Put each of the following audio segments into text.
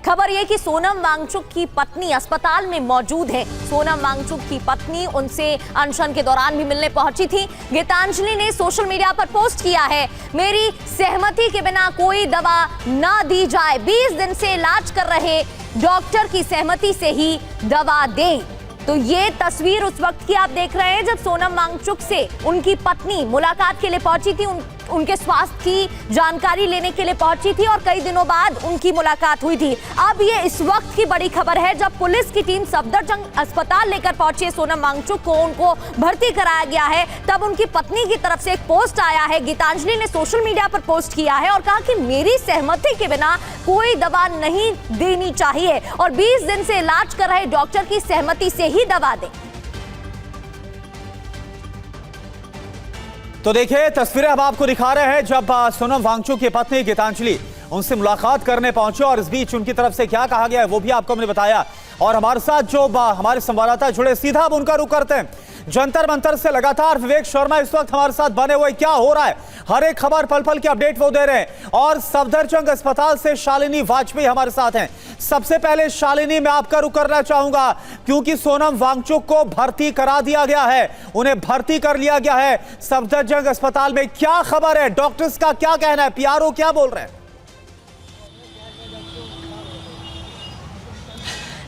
खबर ये कि सोनम वांगचुक की पत्नी अस्पताल में मौजूद है। सोनम वांगचुक की पत्नी उनसे अनशन के दौरान भी मिलने पहुंची थी। गीतांजलि ने सोशल मीडिया पर पोस्ट किया है, मेरी सहमति के बिना कोई दवा ना दी जाए, 20 दिन से इलाज कर रहे डॉक्टर की सहमति से ही दवा दें। तो ये तस्वीर उस वक्त की आप देख रहे हैं जब सोनम वांगचुक से उनकी पत्नी मुलाकात के लिए पहुंची थी, उनके स्वास्थ्य की जानकारी लेने के लिए पहुंची थी और कई दिनों बाद उनकी मुलाकात हुई थी। अब ये इस वक्त की बड़ी खबर है जब पुलिस की टीम सफदरजंग अस्पताल लेकर पहुंची है सोनम वांगचुक को, उनको भर्ती कराया गया है। तब उनकी पत्नी की तरफ से एक पोस्ट आया है, गीतांजलि ने सोशल मीडिया पर पोस्ट किया है और कहा कि मेरी सहमति के बिना कोई दवा नहीं देनी चाहिए और 20 दिन से इलाज कर रहे डॉक्टर की सहमति से ही दवा दें। तो देखिए तस्वीरें हम आपको दिखा रहे हैं जब सोनम वांगचुक की पत्नी गीतांजलि उनसे मुलाकात करने पहुंचे और इस बीच उनकी तरफ से क्या कहा गया है वो भी आपको हमने बताया। और हमारे साथ जो हमारे संवाददाता जुड़े, सीधा अब उनका रुख करते हैं जंतर मंतर से। लगातार विवेक शर्मा इस वक्त हमारे साथ बने हुए, क्या हो रहा है, हर एक खबर पल पल की अपडेट वो दे रहे हैं। और सफदरजंग अस्पताल से शालिनी वाजपेयी हमारे साथ हैं। सबसे पहले शालिनी, मैं आपका रुख करना चाहूंगा क्योंकि सोनम वांगचुक को भर्ती करा दिया गया है, उन्हें भर्ती कर लिया गया है सफदरजंग अस्पताल में। क्या खबर है, डॉक्टर्स का क्या कहना है, पीआरओ क्या बोल रहे हैं?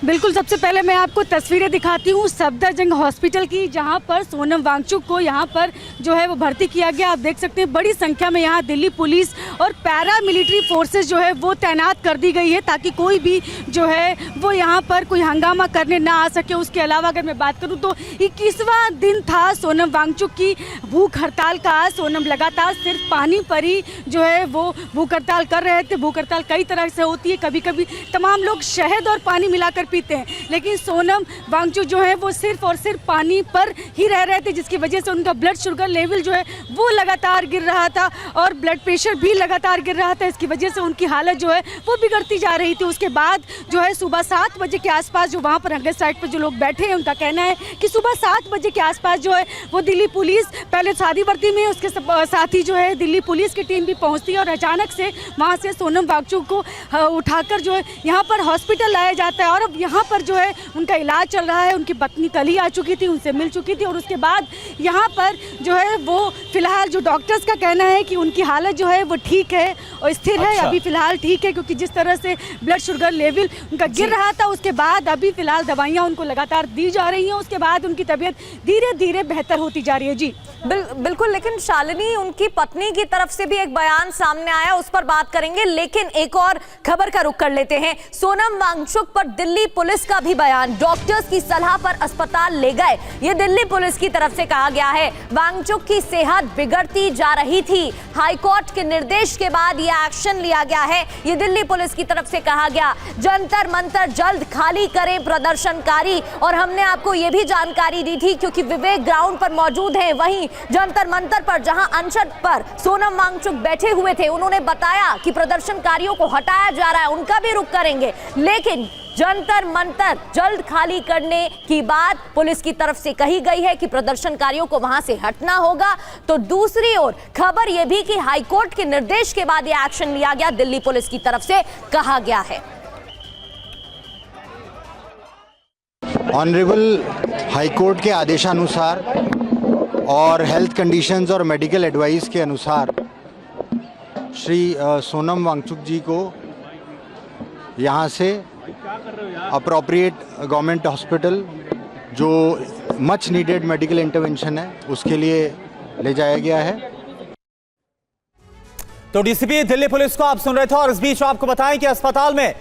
बिल्कुल, सबसे पहले मैं आपको तस्वीरें दिखाती हूँ सफदरजंग हॉस्पिटल की, जहाँ पर सोनम वांगचुक को यहाँ पर जो है वो भर्ती किया गया। आप देख सकते हैं बड़ी संख्या में यहाँ दिल्ली पुलिस और पैरा मिलिट्री फोर्सेस जो है वो तैनात कर दी गई है ताकि कोई भी जो है वो यहाँ पर कोई हंगामा करने ना आ सके। उसके अलावा अगर मैं बात करूँ तो 21वां दिन था सोनम वांगचुक की भूख हड़ताल का। सोनम लगातार सिर्फ पानी पर ही जो है वो भूख हड़ताल कर रहे थे। भूख हड़ताल कई तरह से होती है, कभी कभी तमाम लोग शहद और पानी मिलाकर पीते हैं, लेकिन सोनम वांगचुक जो है वो सिर्फ और सिर्फ पानी पर ही रह रहे थे, जिसकी वजह से उनका ब्लड शुगर लेवल जो है वो लगातार गिर रहा था और ब्लड प्रेशर भी लगातार गिर रहा था। इसकी वजह से उनकी हालत जो है वो बिगड़ती जा रही थी। उसके बाद जो है सुबह 7 बजे के आसपास जो वहाँ पर हंगर साइड पर जो लोग बैठे हैं उनका कहना है कि सुबह 7 बजे के आसपास जो है वो दिल्ली पुलिस, पहले सादी वर्दी में, उसके साथ ही जो है दिल्ली पुलिस की टीम भी पहुँचती है और अचानक से वहाँ से सोनम वांगचुक को उठाकर जो है यहाँ पर हॉस्पिटल लाया जाता है और अब यहाँ पर जो है उनका इलाज चल रहा है। उनकी पत्नी कल ही आ चुकी थी, उनसे मिल चुकी थी और उसके बाद यहाँ पर जो है वो फिलहाल जो डॉक्टर्स का कहना है कि उनकी हालत जो है वो ठीक है और स्थिर है। अभी फिलहाल ठीक है क्योंकि जिस तरह से ब्लड शुगर लेवल उनका गिर रहा था उसके बाद अभी फिलहाल दवाइयाँ उनको लगातार दी जा रही हैं। उसके बाद उनकी तबीयत धीरे धीरे बेहतर होती जा रही है। जी बिल्कुल, लेकिन शालिनी, उनकी पत्नी की तरफ से भी एक बयान सामने आया, उस पर बात करेंगे, लेकिन एक और खबर का रुख कर लेते हैं। सोनम वांगचुक पर दिल्ली पुलिस का भी बयान, डॉक्टर्स की सलाह पर अस्पताल ले गए, ये दिल्ली पुलिस की तरफ से कहा गया है। वांगचुक की सेहत बिगड़ती जा रही थी, हाईकोर्ट के निर्देश के बाद यह एक्शन लिया गया है, ये दिल्ली पुलिस की तरफ से कहा गया। जंतर मंतर जल्द खाली करें प्रदर्शनकारी, और हमने आपको यह भी जानकारी दी थी क्योंकि विवेक ग्राउंड पर मौजूद है, वहीं जंतर मंतर पर जहां अनशन पर सोनम वांगचुक बैठे हुए थे, उन्होंने बताया कि प्रदर्शनकारियों को हटाया जा रहा है, उनका भी रुख करेंगे, लेकिन जंतर मंतर जल्द खाली करने की बात पुलिस की तरफ से कही गई है कि प्रदर्शनकारियों को वहां से हटना होगा। तो दूसरी ओर खबर यह भी कि हाईकोर्ट के निर्देश के बाद यह एक्शन लिया गया, दिल्ली पुलिस की तरफ से कहा गया है। ऑनरेबल हाईकोर्ट के आदेशानुसार और हेल्थ कंडीशंस और मेडिकल एडवाइस के अनुसार श्री सोनम वांगचुक जी को यहाँ से अप्रोप्रिएट गवर्नमेंट हॉस्पिटल, जो मच नीडेड मेडिकल इंटरवेंशन है, उसके लिए ले जाया गया है। तो डीसीपी दिल्ली पुलिस को आप सुन रहे थे और इस बीच आपको बताएं कि अस्पताल में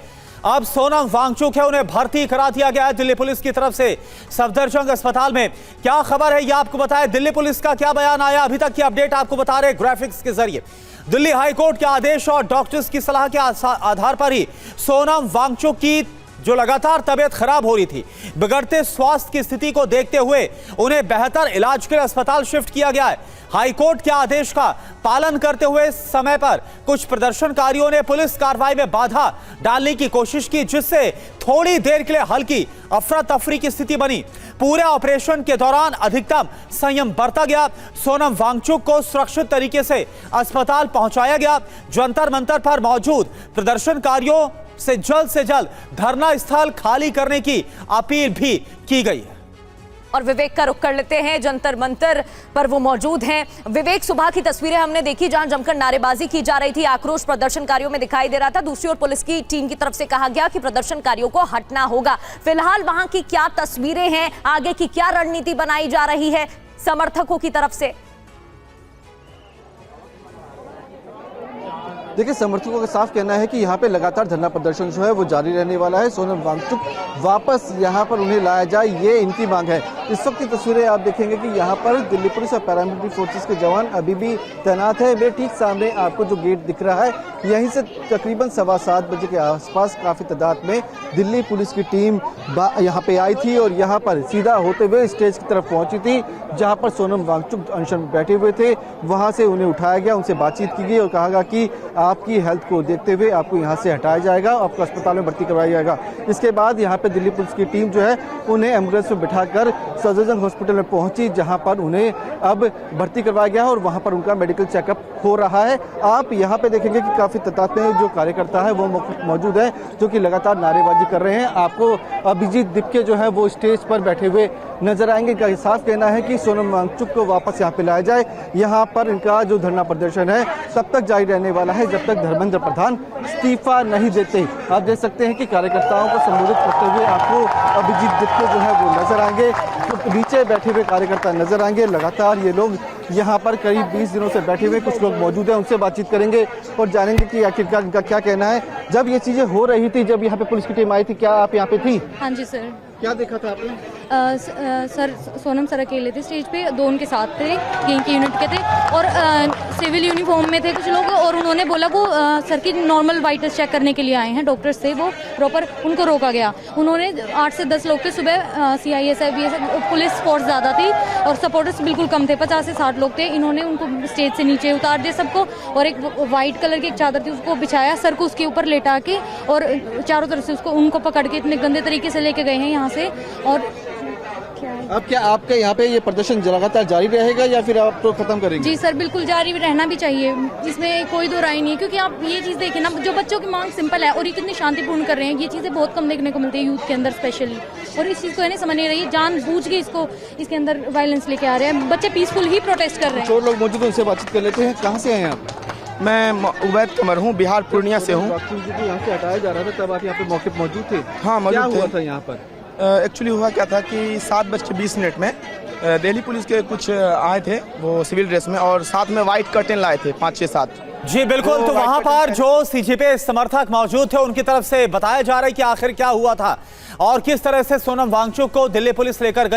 अब सोनम वांगचुक है, उन्हें भर्ती करा दिया गया है दिल्ली पुलिस की तरफ से सफदरजंग अस्पताल में। क्या खबर है ये आपको बताएं, दिल्ली पुलिस का क्या बयान आया, अभी तक की अपडेट आपको बता रहे ग्राफिक्स के जरिए। दिल्ली हाईकोर्ट के आदेश और डॉक्टर्स की सलाह के आधार पर ही सोनम वांगचुक की जो लगातार तबीयत खराब हो रही थी, बिगड़ते स्वास्थ्य की स्थिति को देखते हुए उन्हें बेहतर इलाज के लिए अस्पताल शिफ्ट किया गया है। हाईकोर्ट के आदेश का पालन करते हुए समय पर कुछ प्रदर्शनकारियों ने पुलिस कार्रवाई में बाधा डालने की कोशिश की, जिससे थोड़ी देर के लिए हल्की अफरा तफरी की स्थिति बनी। पूरे ऑपरेशन के दौरान अधिकतम संयम बरता गया। सोनम वांगचुक को सुरक्षित तरीके से अस्पताल पहुंचाया गया। जंतर मंतर पर मौजूद प्रदर्शनकारियों से जल्द धरना स्थल खाली करने की अपील भी की गई है। और विवेक का रुख कर लेते हैं, जंतर मंतर पर वो मौजूद हैं। विवेक, सुबह की तस्वीरें हमने देखी जहां जमकर नारेबाजी की जा रही थी, आक्रोश प्रदर्शनकारियों में दिखाई दे रहा था। दूसरी ओर पुलिस की टीम की तरफ से कहा गया कि प्रदर्शनकारियों को हटना होगा। फिलहाल वहां की क्या तस्वीरें हैं, आगे की क्या रणनीति बनाई जा रही है समर्थकों की तरफ से? देखिए, समर्थकों का साफ कहना है कि यहाँ पे लगातार धरना प्रदर्शन जो है वो जारी रहने वाला है। सोनम वांगचुक वापस यहाँ पर उन्हें लाया जाए, ये इनकी मांग है। इस वक्त की तस्वीरें आप देखेंगे कि यहाँ पर दिल्ली पुलिस और पैरामिलिट्री फोर्सेस के जवान अभी भी तैनात है। वे ठीक सामने आपको जो गेट दिख रहा है, यहीं से तकरीबन 7:15 बजे के आसपास काफ़ी तादाद में दिल्ली पुलिस की टीम यहाँ पे आई थी और यहाँ पर सीधा होते हुए स्टेज की तरफ पहुँची थी, जहाँ पर सोनम वांगचुक अनशन में बैठे हुए थे। वहाँ से उन्हें उठाया गया, उनसे बातचीत की गई और कहा गया कि आपकी हेल्थ को देखते हुए आपको यहाँ से हटाया जाएगा, आपको अस्पताल में भर्ती करवाया जाएगा। इसके बाद यहाँ पे दिल्ली पुलिस की टीम जो है उन्हें एम्बुलेंस में बिठाकर सफदरजंग हॉस्पिटल में पहुंची, जहाँ पर उन्हें अब भर्ती करवाया गया और वहाँ पर उनका मेडिकल चेकअप हो रहा है। आप यहाँ पे देखेंगे कि काफ़ी तादाद में जो कार्यकर्ता है वो मौजूद है, जो कि लगातार नारेबाजी कर रहे हैं। आपको अभिजीत दिपके जो है वो स्टेज पर बैठे हुए नजर आएंगे। इनका साफ कहना है कि सोनम वांगचुक को वापस यहाँ पे लाया जाए। यहाँ पर इनका जो धरना प्रदर्शन है तब तक जारी रहने वाला है जब तक धर्मेंद्र प्रधान इस्तीफा नहीं देते। आप देख सकते हैं कि कार्यकर्ताओं को संबोधित करते हुए आपको अभिजीत दिपके जो है वो नजर आएंगे, तो नीचे बैठे हुए कार्यकर्ता नजर आएंगे। लगातार ये लोग यहाँ पर करीब 20 दिनों से बैठे हुए कुछ लोग मौजूद हैं, उनसे बातचीत करेंगे और जानेंगे कि आखिरकार इनका क्या कहना है। जब ये चीज़ें हो रही थी, जब यहाँ पे पुलिस की टीम आई थी, क्या आप यहाँ पे थी? हाँ जी सर। क्या देखा था आपने? सर सोनम सर अकेले थे स्टेज पे, दो उनके साथ थे, गैंग के यूनिट के थे और सिविल यूनिफॉर्म में थे कुछ लोग, और उन्होंने बोला वो सर की नॉर्मल वाइटल्स चेक करने के लिए आए हैं, डॉक्टर्स थे वो प्रॉपर, उनको रोका गया। उन्होंने 8 से 10 लोग थे, सुबह CISF BSF पुलिस फोर्स ज़्यादा थी और सपोर्टर्स बिल्कुल कम थे, 50 से 60 लोग थे। इन्होंने उनको स्टेज से नीचे उतार दिया सबको और एक वाइट कलर की एक चादर थी उसको बिछाया, सर को उसके ऊपर लेटा के और चारों तरफ से उनको पकड़ के इतने गंदे तरीके से लेके गए हैं यहाँ से। और अब क्या आपका यहाँ पे ये प्रदर्शन लगातार जारी रहेगा या फिर आप तो खत्म करेंगे? जी सर, बिल्कुल जारी रहना भी चाहिए, इसमें कोई दो राय नहीं है, क्योंकि आप ये चीज़ देखिए ना, जो बच्चों की मांग सिंपल है और ये कितनी शांतिपूर्ण कर रहे हैं, ये चीज़ें बहुत कम देखने को मिलती है यूथ के अंदर स्पेशली, और इस चीज़ को इन्हें समझ नहीं रही, जानबूझ के इसके अंदर वायलेंस लेके आ रहे हैं। बच्चे पीसफुल ही प्रोटेस्ट कर रहे हैं। जो लोग मौजूद हैं उनसे बातचीत कर लेते हैं। कहाँ से आए हैं आप? मैं उबैद कमर हूँ, बिहार पूर्णिया से हूँ। यहाँ से हटाया जा रहा था, तब आप यहाँ पे मौके पर मौजूद थे? हाँ, मौजूद थे। क्या हुआ था यहाँ पर? एक्चुअली हुआ क्या था कि 7:20 में दिल्ली पुलिस के कुछ आए थे वो सिविल ड्रेस में और साथ में वाइट कर्टेन लाए थे 5-6-7। जी बिल्कुल, तो वहां पर जो CJP समर्थक मौजूद थे उनकी तरफ से बताया जा रहा है कि आखिर क्या हुआ था और किस तरह से सोनम वांगचुक को दिल्ली पुलिस लेकर गई।